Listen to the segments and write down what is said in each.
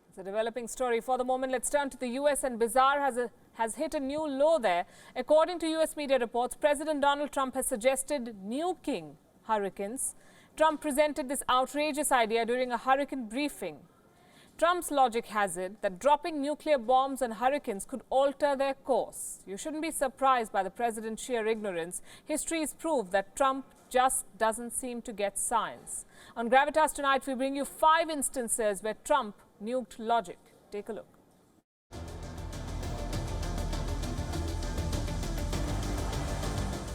It's a developing story. For the moment, let's turn to the US, and bizarre has hit a new low there. According to US media reports, President Donald Trump has suggested nuking hurricanes. Trump presented this outrageous idea during a hurricane briefing. Trump's logic has it that dropping nuclear bombs on hurricanes could alter their course. You shouldn't be surprised by the president's sheer ignorance. History has proved that Trump just doesn't seem to get science. On Gravitas tonight, we bring you 5 instances where Trump nuked logic. Take a look.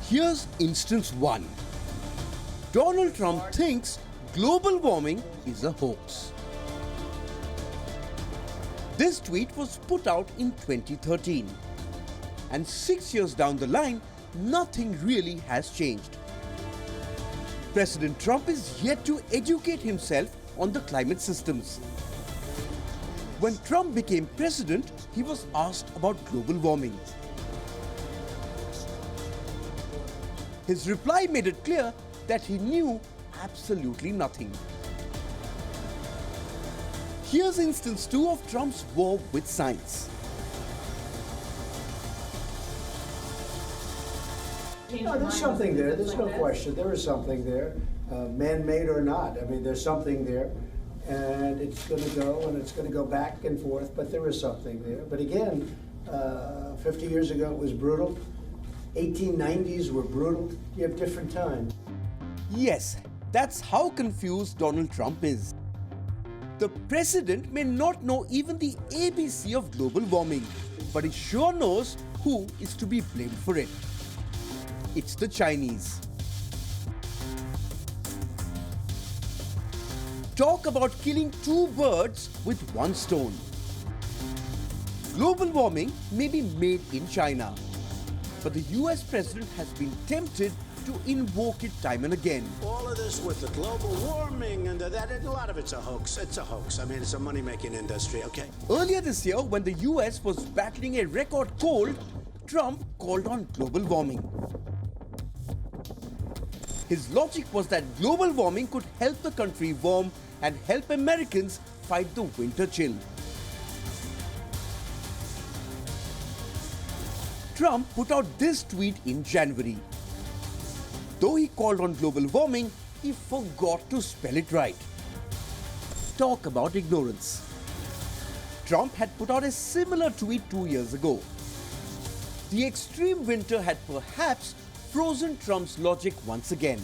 Here's instance 1. Donald Trump thinks global warming is a hoax. This tweet was put out in 2013. And 6 years down the line, nothing really has changed. President Trump is yet to educate himself on the climate systems. When Trump became president, he was asked about global warming. His reply made it clear that he knew absolutely nothing. Here's instance 2 of Trump's war with science. No, there's something there. There's no question. There is something there, man-made or not. I mean, there's something there, and it's going to go, and it's going to go back and forth, but there is something there. But again, 50 years ago it was brutal. 1890s were brutal. You have different times. Yes, that's how confused Donald Trump is. The president may not know even the ABC of global warming, but he sure knows who is to be blamed for it. It's the Chinese. Talk about killing 2 birds with 1 stone. Global warming may be made in China, but the US president has been tempted to invoke it time and again. All of this with the global warming and that, a lot of it's a hoax. It's a hoax. I mean, it's a money-making industry, okay? Earlier this year, when the US was battling a record cold, Trump called on global warming. His logic was that global warming could help the country warm and help Americans fight the winter chill. Trump put out this tweet in January. Though he called on global warming, he forgot to spell it right. Talk about ignorance. Trump had put out a similar tweet 2 years ago. The extreme winter had perhaps frozen Trump's logic once again.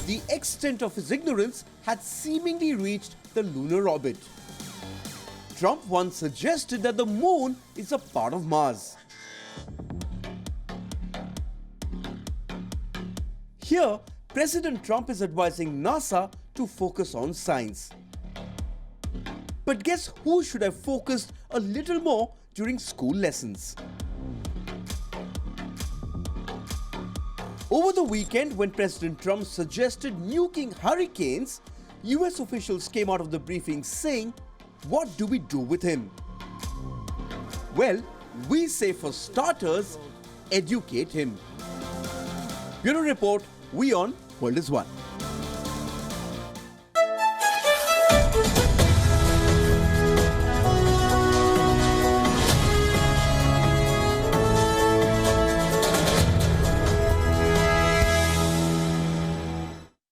The extent of his ignorance had seemingly reached the lunar orbit. Trump once suggested that the moon is a part of Mars. Here, President Trump is advising NASA to focus on science. But guess who should have focused a little more during school lessons? Over the weekend, when President Trump suggested nuking hurricanes, US officials came out of the briefing saying, "What do we do with him?" Well, we say for starters, educate him. Bureau Report, Wion, World is One.